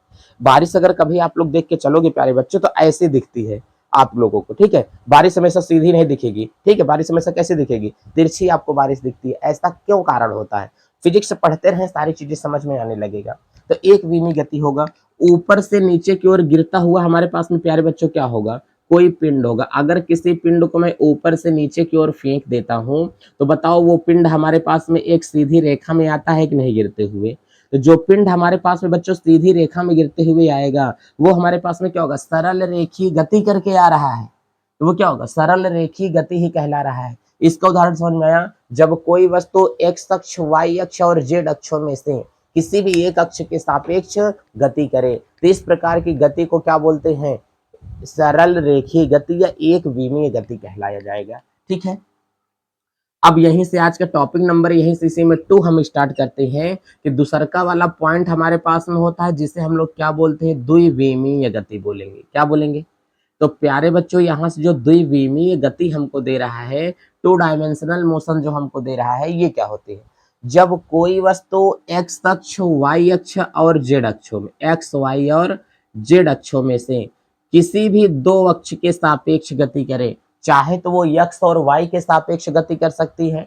बारिश अगर कभी आप लोग देख के चलोगे प्यारे बच्चों तो ऐसे दिखती है आप लोगों को, ठीक है, बारिश हमेशा सीधी नहीं दिखेगी, ठीक है, बारिश हमेशा कैसे दिखेगी, तिरछी आपको बारिश दिखती है, ऐसा क्यों कारण होता है। फिजिक्स पढ़ते रहे सारी चीजें समझ में आने लगेगा। तो एक विमी गति होगा, ऊपर से नीचे की ओर गिरता हुआ हमारे पास में प्यारे बच्चों क्या होगा, कोई पिंड होगा। अगर किसी पिंड को मैं ऊपर से नीचे की ओर फेंक देता हूं तो बताओ वो पिंड हमारे पास में एक सीधी रेखा में आता है कि नहीं गिरते हुए। तो जो पिंड हमारे पास में बच्चों सीधी रेखा में गिरते हुए आएगा वो हमारे पास में क्या होगा, सरल रेखीय गति करके आ रहा है, तो वो क्या होगा, सरल रेखीय गति ही कहला रहा है। इसका उदाहरण समझ में आया, जब कोई वस्तु एक्स अक्ष, वाई अक्ष और जेड अक्षों में से किसी भी एक अक्ष के सापेक्ष गति करे तो इस प्रकार की गति को क्या बोलते हैं, सरल रेखीय गति या एक विमीय गति कहलाया जाएगा। ठीक है, अब यहीं से आज का टॉपिक नंबर यहीं से इसी में 2 हम स्टार्ट करते हैं कि दूसरका वाला पॉइंट हमारे पास में होता है जिसे हम लोग क्या बोलते हैं, द्विविमीय गति बोलेंगे। क्या बोलेंगे, तो प्यारे बच्चों यहाँ से जो द्विविमीय गति हमको दे रहा है, 2 डायमेंशनल मोशन जो हमको दे रहा है, ये क्या होती है, जब कोई वस्तु एक्स अक्ष, वाई अक्ष और जेड अक्षों में, एक्स वाई और जेड अक्षों में से किसी भी दो अक्ष के सापेक्ष गति करे, चाहे तो वो यक्स और वाई के सापेक्ष गति कर सकती है,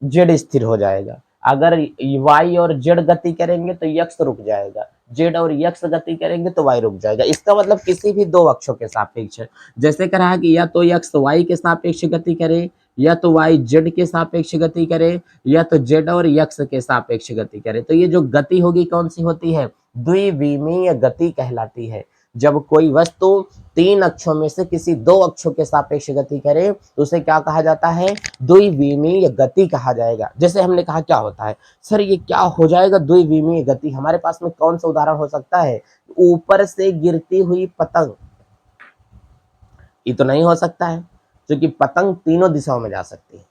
जेड स्थिर हो जाएगा। अगर वाई और जेड गति करेंगे तो यक्स रुक जाएगा, जेड और यक्स गति करेंगे तो वाई रुक जाएगा। इसका मतलब किसी भी दो अक्षों के सापेक्ष, जैसे कह रहा है कि या तो यक्स वाई के सापेक्ष गति करे, या तो वाई जेड के सापेक्ष गति करे, या तो जेड और यक्स के सापेक्ष गति करे। तो ये जो गति होगी कौन सी होती है? द्विविमीय गति कहलाती है। जब कोई वस्तु तीन अक्षों में से किसी दो अक्षों के सापेक्ष गति करे तो उसे क्या कहा जाता है? द्विविमीय गति कहा जाएगा। जैसे हमने कहा क्या होता है सर, ये क्या हो जाएगा द्विविमीय गति? हमारे पास में कौन सा उदाहरण हो सकता है? ऊपर से गिरती हुई पतंग, ये तो नहीं हो सकता है क्योंकि पतंग तीनों दिशाओं में जा सकती है।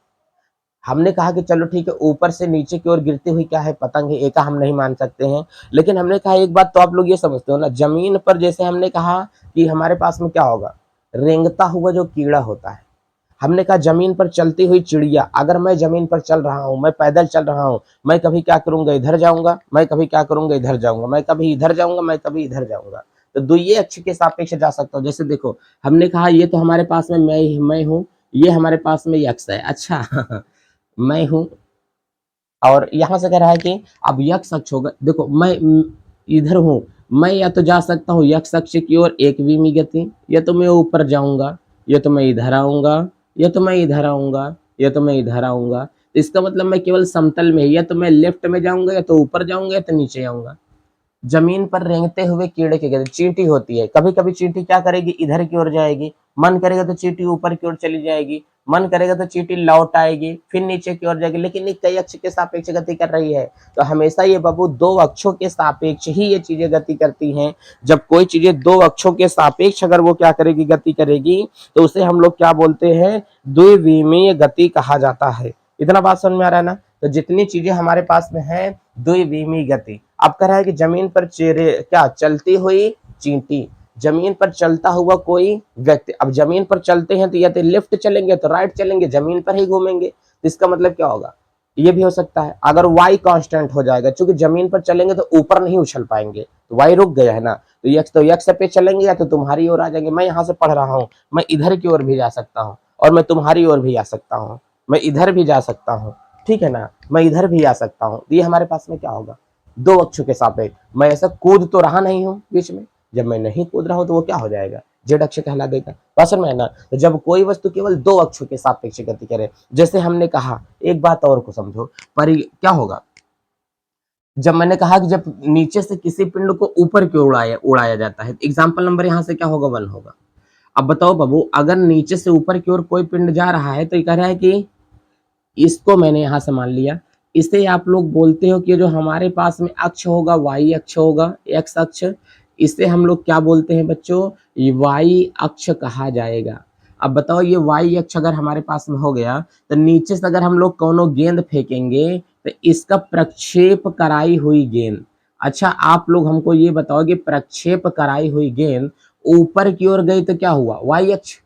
हमने कहा कि चलो ठीक है, ऊपर से नीचे की ओर गिरती हुई क्या है? पतंग है, एक हम नहीं मान सकते हैं। लेकिन हमने कहा एक बात तो आप लोग ये समझते हो ना, जमीन पर जैसे हमने कहा कि हमारे पास में क्या होगा? रेंगता हुआ जो कीड़ा होता है। हमने कहा जमीन पर चलती हुई चिड़िया, अगर मैं जमीन पर चल रहा हूँ, मैं पैदल चल रहा हूँ, मैं कभी क्या करूंगा? इधर जाऊंगा, मैं कभी क्या करूंगा? इधर जाऊंगा, मैं कभी इधर जाऊंगा, मैं कभी इधर जाऊंगा। तो द्वितीय अक्ष के सापेक्ष जा सकता हूँ। जैसे देखो, हमने कहा ये तो हमारे पास में मैं हूँ, ये हमारे पास में यक्स है, अच्छा मैं हूँ, और यहाँ से कह रहा है कि अब यक्स अक्ष होगा। देखो मैं इधर हूँ, मैं या तो जा सकता हूँ यक्स अक्ष की ओर एक विमी गति, या तो मैं ऊपर जाऊंगा, या तो मैं इधर आऊंगा, या तो मैं इधर आऊंगा, या तो मैं इधर आऊंगा। तो इसका मतलब मैं केवल समतल में, या तो मैं लेफ्ट में जाऊंगा, या तो ऊपर जाऊंगा, या तो नीचे आऊंगा। जमीन पर रेंगते हुए कीड़े की गति, चींटी होती है, कभी कभी चींटी क्या करेगी? इधर की ओर जाएगी, मन करेगा तो चींटी ऊपर की ओर चली जाएगी, मन करेगा तो चींटी लौट आएगी, फिर नीचे की ओर जाएगी, लेकिन ये कई अक्ष के सापेक्ष गति कर रही है। तो हमेशा ये बाबू दो अक्षों के सापेक्ष ही ये चीजें गति करती हैं। जब कोई चीजें दो अक्षों के सापेक्ष अगर वो क्या करेगी? गति करेगी, तो उसे हम लोग क्या बोलते हैं? द्विविमीय गति कहा जाता है। इतना बात समझ में आ रहा है ना? तो जितनी चीजें हमारे पास में है, द्विविमीय गति। अब कह रहा है कि जमीन पर चेहरे क्या चलती हुई चींटी, जमीन पर चलता हुआ कोई व्यक्ति। अब जमीन पर चलते हैं तो या तो लेफ्ट चलेंगे तो राइट चलेंगे, जमीन पर ही घूमेंगे। तो इसका मतलब क्या होगा? ये भी हो सकता है अगर y कांस्टेंट हो जाएगा, क्योंकि जमीन पर चलेंगे तो ऊपर नहीं उछल पाएंगे, तो y रुक गया है ना, तो यक्स पे चलेंगे या तो तुम्हारी ओर आ जाएंगे। मैं यहाँ से पढ़ रहा हूँ, मैं इधर की ओर भी जा सकता हूँ, और मैं तुम्हारी ओर भी आ सकता हूँ, मैं इधर भी जा सकता हूँ, ठीक है ना, मैं इधर भी आ सकता हूँ। ये हमारे पास में क्या होगा? दो अक्षों के सापेक्ष। मैं ऐसा कूद तो रहा नहीं हूँ बीच में, जब मैं नहीं कूद रहा हूँ तो वो क्या हो जाएगा? जेड अक्ष कहला देगा। बात में है ना? तो जब कोई वस्तु केवल दो अक्षों के सापेक्ष गति करे, जैसे हमने कहा, एक बात और को समझो, पर क्या होगा? जब मैंने कहा कि जब नीचे से किसी पिंड को ऊपर की ओर उड़ाया जाता है, एग्जाम्पल नंबर यहाँ से क्या होगा? 1 होगा। अब बताओ बाबू, अगर नीचे से ऊपर की ओर कोई पिंड जा रहा है तो ये कह रहा है कि इसको मैंने यहां से मान लिया, इसे आप लोग बोलते हो कि जो हमारे पास में अक्ष होगा वाई अक्ष होगा, एक्स अक्ष, इसे हम लोग क्या बोलते हैं बच्चों? ये वाई अक्ष कहा जाएगा। अब बताओ, ये वाई अक्ष अगर हमारे पास में हो गया तो नीचे से अगर हम लोग कोनो गेंद फेंकेंगे तो इसका प्रक्षेप कराई हुई गेंद, अच्छा आप लोग हमको ये बताओ कि प्रक्षेप कराई हुई गेंद ऊपर की ओर गई तो क्या हुआ? वाई अक्ष।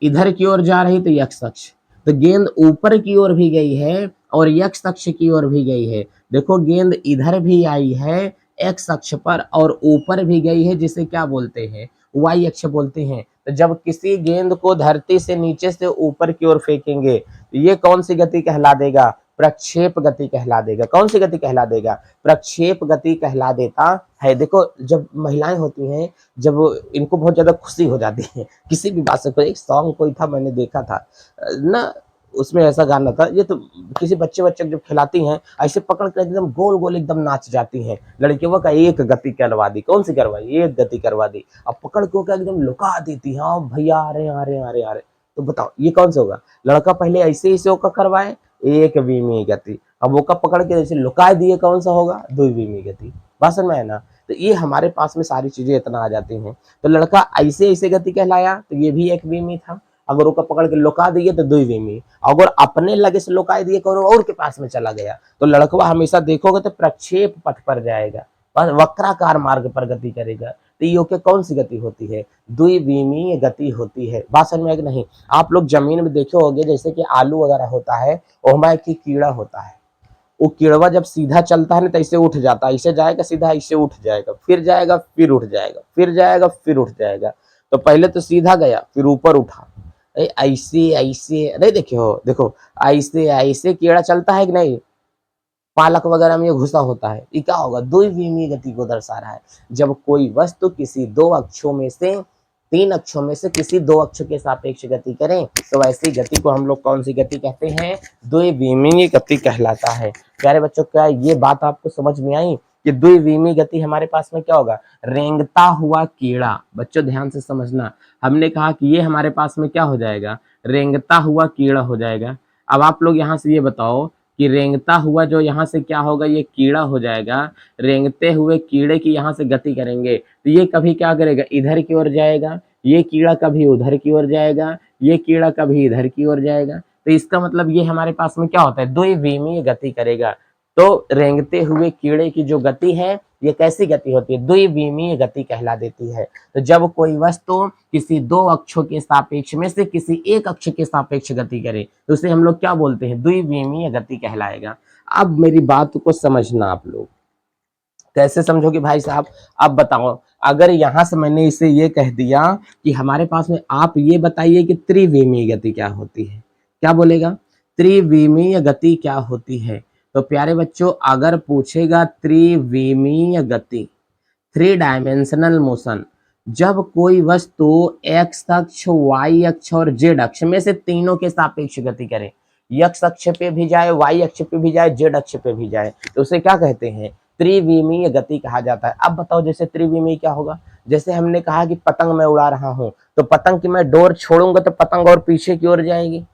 इधर की ओर जा रही तो यक्स अक्ष। तो गेंद ऊपर की ओर भी गई है और यक्स अक्ष की ओर भी गई है। देखो गेंद इधर भी आई है एक्स अक्ष पर और ऊपर भी गई है, जिसे क्या बोलते हैं? वाई अक्ष बोलते हैं। तो जब किसी गेंद को धरती से नीचे से ऊपर की ओर फेंकेंगे तो ये कौन सी गति कहला देगा? प्रक्षेप गति कहला देगा। कौन सी गति कहला देगा? प्रक्षेप गति कहला देता है। देखो जब महिलाएं होती हैं, जब इनको बहुत ज्यादा खुशी हो जाती है किसी भी बात से, कोई एक सॉन्ग कोई था मैंने देखा था ना, उसमें ऐसा गाना था, ये तो किसी बच्चे जब खिलाती हैं ऐसे पकड़ कर एकदम गोल गोल एकदम नाच जाती हैं, लड़कियों का एक गति करवा दी। कौन सी करवाई? एक गति करवा दी। अब पकड़ के एकदम लुका देती है, हाँ भैया आ रहे आ रहे आ रहे आ रहे। तो बताओ ये कौन सा होगा? लड़का पहले ऐसे ऐसे होकर करवाए, एक विमी गति, अब वो का पकड़ के जैसे लुका दिए, कौन सा होगा? द्विविमी गति। बात समझ में है ना? तो ये हमारे पास में सारी चीजें इतना आ जाती हैं। तो लड़का ऐसे ऐसे गति कहलाया तो ये भी एक विमी था, अगर उसका पकड़ के लुका दिए तो द्विविमी, अगर अपने लगे से लुका दिए करो और के पास में चला गया तो लड़कवा हमेशा देखोगे तो प्रक्षेप पथ पर जाएगा, वक्राकार मार्ग पर गति करेगा। तो ये के कौन सी गति होती है? द्विविमीय गति होती है। बात समझ में है कि नहीं? आप लोग जमीन में देखे होंगे जैसे कि आलू वगैरह होता है, ओहमा एक कीड़ा होता है, वो कीड़वा जब सीधा चलता है ना तो ऐसे उठ जाता है, ऐसे जाएगा सीधा, ऐसे उठ जाएगा, फिर जाएगा, फिर उठ जाएगा, फिर जाएगा, फिर उठ जाएगा। तो पहले तो सीधा गया, फिर ऊपर उठा, ऐसे ऐसे नहीं देखे हो, देखो ऐसे ऐसे कीड़ा चलता है कि नहीं, पालक वगैरह में ये घुसा होता है, ये क्या होगा, द्विविमीय गति को दर्शा रहा है। जब कोई वस्तु किसी दो अक्षों में से, तीन अक्षों में से किसी दो अक्ष के सापेक्ष गति करें तो वैसी गति को हम लोग कौन सी गति कहते हैं, द्विविमीय गति कहलाता है। प्यारे बच्चों, क्या ये बात आपको समझ में आई कि द्विविमीय गति हमारे पास में क्या होगा, रेंगता हुआ कीड़ा। बच्चों ध्यान से समझना, हमने कहा कि ये हमारे पास में क्या हो जाएगा, रेंगता हुआ कीड़ा हो जाएगा। अब आप लोग यहाँ से ये बताओ कि रेंगता हुआ जो यहाँ से क्या होगा, ये कीड़ा हो जाएगा। रेंगते हुए कीड़े की यहाँ से गति करेंगे तो ये कभी क्या करेगा, इधर की ओर जाएगा, ये कीड़ा कभी उधर की ओर जाएगा, ये कीड़ा कभी इधर की ओर जाएगा। तो इसका मतलब ये हमारे पास में क्या होता है, द्विविमीय गति करेगा। तो रेंगते हुए कीड़े की जो गति है ये कैसी गति होती है, द्विविमीय गति कहला देती है। तो जब कोई वस्तु किसी दो अक्षों के सापेक्ष में से किसी एक अक्ष के सापेक्ष गति करे तो उसे हम लोग क्या बोलते हैं, द्विविमीय गति कहलाएगा। अब मेरी बात को समझना आप लोग, कैसे समझोगे भाई साहब, अब बताओ, अगर यहां से मैंने इसे ये कह दिया कि हमारे पास में, आप ये बताइए कि त्रिविमीय गति क्या होती है, क्या बोलेगा, त्रिविमीय गति क्या होती है। तो प्यारे बच्चों, अगर पूछेगा त्रिविमीय गति, थ्री डायमेंशनल मोशन, जब कोई वस्तु एक्स अक्ष, वाई अक्ष और जेड अक्ष में से तीनों के सापेक्ष गति करे, एक्स अक्ष पे भी जाए, वाई अक्ष पे भी जाए, जेड अक्ष पे भी जाए, तो उसे क्या कहते हैं, त्रिविमीय गति कहा जाता है। अब बताओ जैसे त्रिविमीय क्या होगा, जैसे हमने कहा कि पतंग मैं उड़ा रहा हूं, तो पतंग की मैं डोर छोड़ूंगा तो पतंग और पीछे की ओर जाएगी,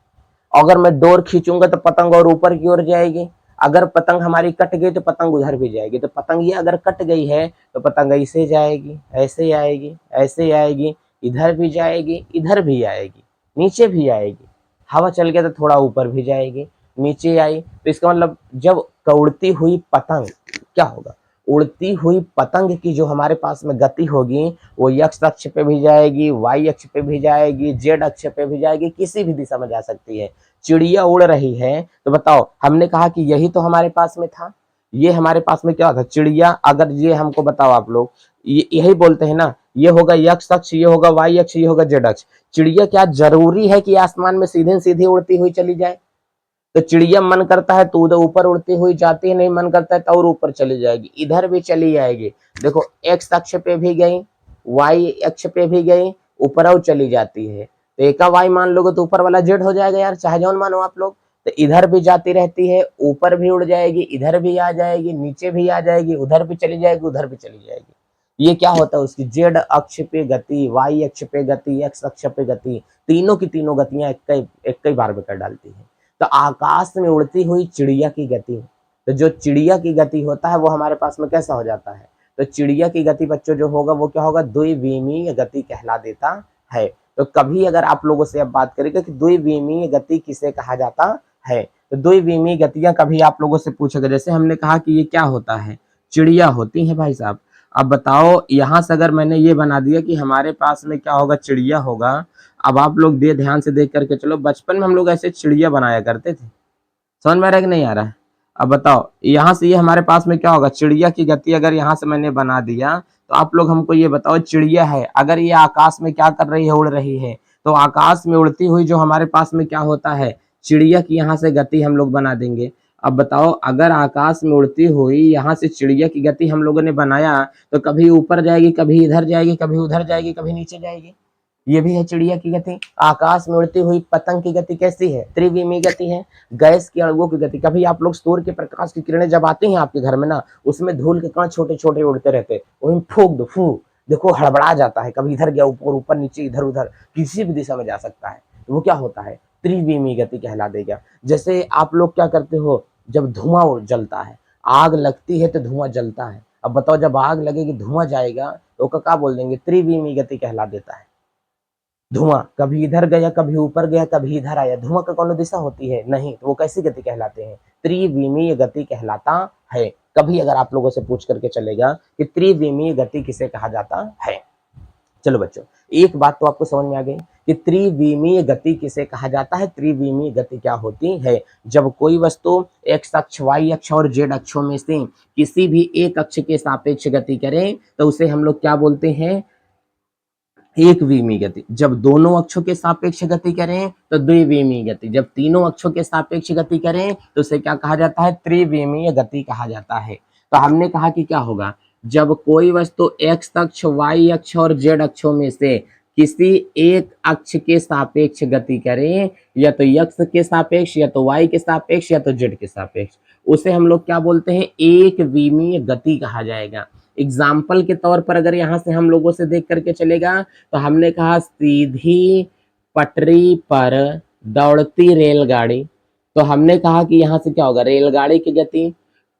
अगर मैं डोर खींचूंगा तो पतंग और ऊपर की ओर जाएगी, अगर पतंग हमारी कट गई तो पतंग उधर भी जाएगी। तो पतंग ये अगर कट गई है तो पतंग ऐसे जाएगी, ऐसे आएगी, ऐसे आएगी, इधर भी जाएगी, इधर भी आएगी, नीचे भी आएगी, हवा चल गया तो थोड़ा ऊपर भी जाएगी, नीचे आई। तो इसका मतलब जब उड़ती हुई पतंग क्या होगा, उड़ती हुई पतंग की जो हमारे पास में गति होगी वो एक्स अक्ष पे भी जाएगी, वाई अक्ष पे भी जाएगी, जेड अक्ष पे भी जाएगी, किसी भी दिशा में जा सकती है। चिड़िया उड़ रही है तो बताओ, हमने कहा कि यही तो हमारे पास में था, ये हमारे पास में क्या था, चिड़िया। अगर ये हमको बताओ आप लोग, यही बोलते हैं ना, ये होगा एक्स अक्ष, ये होगा वाई अक्ष, ये होगा जेड अक्ष। चिड़िया क्या जरूरी है कि आसमान में सीधे सीधे उड़ती हुई चली जाए, तो चिड़िया मन करता है तो उधर ऊपर उड़ती हुई जाती है, नहीं मन करता है तो और ऊपर चली जाएगी, इधर भी चली जाएगी। देखो एक्स अक्ष पे भी गई, वाई अक्ष पे भी गई, ऊपर और चली जाती है। तो एक वाई मान लोगे तो ऊपर वाला जेड हो जाएगा यार, चाहे जौन मानो आप लोग। तो इधर भी जाती रहती है, ऊपर भी उड़ जाएगी, इधर भी आ जाएगी, नीचे भी आ जाएगी, उधर भी चली जाएगी, उधर भी चली जाएगी। ये क्या होता है, उसकी जेड अक्ष पे गति, वाई अक्ष पे गति, एक्स अक्ष पे गति, तीनों की तीनों गतियां एक ही बार में कर डालती है। तो आकाश में उड़ती हुई चिड़िया की गति, तो जो चिड़िया की गति होता है वो हमारे पास में कैसा हो जाता है, तो चिड़िया की गति बच्चों जो होगा वो क्या होगा, द्विविमीय गति कहला देता है। तो कभी अगर आप लोगों से अब बात करेंगे कि द्विविमीय गति किसे कहा जाता है, तो द्विविमीय गतियां कभी आप लोगों से पूछेगा, जैसे हमने कहा कि ये क्या होता है, चिड़िया होती है भाई साहब। अब बताओ यहां से अगर मैंने ये बना दिया कि हमारे पास में क्या होगा, चिड़िया होगा। अब आप लोग ध्यान से देख करके चलो, बचपन में हम लोग ऐसे चिड़िया बनाया करते थे, समझ में आ रहा है कि नहीं आ रहा है। अब बताओ यहाँ से ये हमारे पास में क्या होगा, चिड़िया की गति अगर यहाँ से मैंने बना दिया तो आप लोग हमको ये बताओ, चिड़िया है, अगर ये आकाश में क्या कर रही है, उड़ रही है, तो आकाश में उड़ती हुई जो हमारे पास में क्या होता है, चिड़िया की यहाँ से गति हम लोग बना देंगे। अब बताओ अगर आकाश में उड़ती हुई यहाँ से चिड़िया की गति हम लोगों ने बनाया तो कभी ऊपर जाएगी, कभी इधर जाएगी, कभी उधर जाएगी, कभी नीचे जाएगी। ये भी है चिड़िया की गति। आकाश में उड़ती हुई पतंग की गति कैसी है, त्रिविमीय गति है। गैस के अणुओं की गति, कभी आप लोग सूर्य के प्रकाश की किरणें जब आती हैं आपके घर में ना, उसमें धूल के कण छोटे छोटे उड़ते रहते, वही फूक दो, फू देखो हड़बड़ा जाता है, कभी इधर गया ऊपर, ऊपर नीचे, इधर उधर, किसी भी दिशा में जा सकता है, वो क्या होता है, त्रिविमीय गति कहला देगा। जैसे आप लोग क्या करते हो, जब धुआं जलता है, आग लगती है तो धुआं जलता है। अब बताओ जब आग लगेगी धुआं जाएगा तो क्या बोल देंगे, त्रिविमीय गति कहला देता है। धुआं कभी इधर गया, कभी ऊपर गया, कभी इधर आया, धुआं का कौन दिशा होती है नहीं, तो वो कैसी गति कहलाते हैं, त्रिविमीय गति कहलाता है। कभी अगर आप लोगों से पूछ करके चलेगा कि त्रिविमीय गति किसे कहा जाता है। चलो बच्चों, एक बात तो आपको समझ में आ गई कि त्रिविमीय गति किसे कहा जाता है। त्रिविमीय गति क्या होती है? जब कोई वस्तु एक्स अक्ष, वाई अक्ष और जेड अक्षों में से किसी भी एक अक्ष के सापेक्ष गति करे तो उसे हम लोग क्या बोलते हैं? एक विमीय गति। जब दोनों अक्षों के सापेक्ष गति करें तो द्विविमीय गति। जब तीनों अक्षों के सापेक्ष गति करें तो उसे क्या कहा जाता है? त्रिविमीय गति कहा जाता है। तो हमने कहा कि क्या होगा, जब कोई वस्तु एक्स अक्ष, वाई अक्ष और जेड अक्षों में से किसी एक अक्ष के सापेक्ष गति करें, या तो एक्स के सापेक्ष, या तो वाई के सापेक्ष, या तो जेड के सापेक्ष, उसे हम लोग क्या बोलते हैं? एक विमीय गति कहा जाएगा। एग्जाम्पल के तौर पर अगर यहां से हम लोगों से देख करके चलेगा तो हमने कहा सीधी पटरी पर दौड़ती रेलगाड़ी, तो हमने कहा कि यहां से क्या होगा? रेलगाड़ी की गति,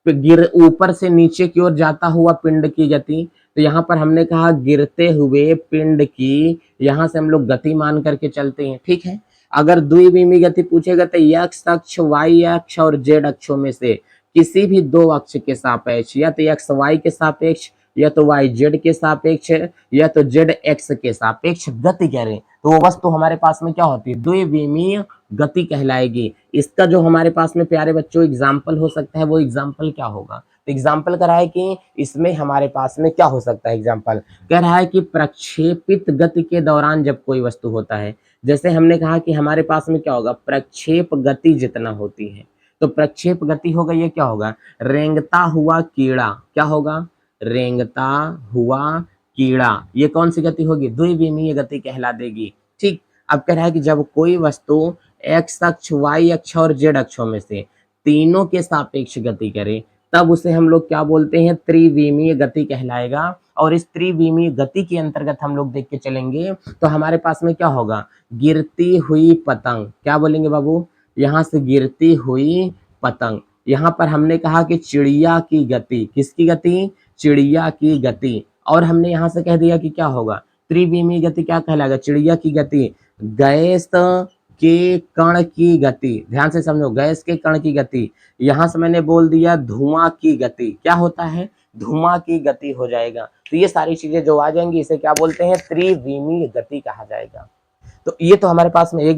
गिर ऊपर से नीचे की ओर जाता हुआ पिंड की गति, तो यहाँ पर हमने कहा गिरते हुए पिंड की, यहां से हम लोग गति मान करके चलते हैं, ठीक है। अगर द्विविमीय गति पूछेगा तो एक्स अक्ष, वाई अक्ष और जेड अक्षों में से किसी भी दो अक्ष के सापेक्ष, या तो एक्स वाई के सापेक्ष, या तो वाई जेड के सापेक्ष, या तो जेड एक्स के सापेक्ष गति करें तो वो वस्तु हमारे पास में क्या होती है? द्विविमीय गति कहलाएगी। इसका जो हमारे पास में प्यारे बच्चों एग्जाम्पल हो सकता है, वो एग्जाम्पल क्या होगा? तो एग्जाम्पल कह रहा है कि इसमें हमारे पास में क्या हो सकता है? एग्जाम्पल कह रहा है कि प्रक्षेपित गति के दौरान जब कोई वस्तु होता है, जैसे हमने कहा कि हमारे पास में क्या होगा? प्रक्षेप गति जितना होती है, तो प्रक्षेप गति होगा, ये क्या होगा? रेंगता हुआ कीड़ा, क्या होगा? रेंगता हुआ कीड़ा। ये कौन सी गति होगी? द्विविमीय गति कहला देगी, ठीक। अब कह रहा है कि जब कोई वस्तु एक्स अक्ष, वाई अक्ष और जेड अक्षों में से तीनों के सापेक्ष गति करे तब उसे हम लोग क्या बोलते हैं? त्रिविमीय गति कहलाएगा। और इस त्रिविमीय गति के अंतर्गत हम लोग देख के चलेंगे तो हमारे पास में क्या होगा? गिरती हुई पतंग, क्या बोलेंगे बाबू? यहाँ से गिरती हुई पतंग। यहाँ पर हमने कहा कि चिड़िया की गति, किसकी गति? चिड़िया की गति। और हमने यहाँ से कह दिया कि क्या होगा? त्रिविमीय गति क्या कहलाएगा? चिड़िया की गति। गैस के कण की गति, ध्यान से समझो, गैस के कण की गति। यहां से मैंने बोल दिया धुआं की गति, क्या होता है? धुआं की गति हो जाएगा। तो ये सारी चीजें जो आ जाएंगी इसे क्या बोलते हैं? त्रिविमीय गति कहा जाएगा। तो ये तो हमारे पास में एक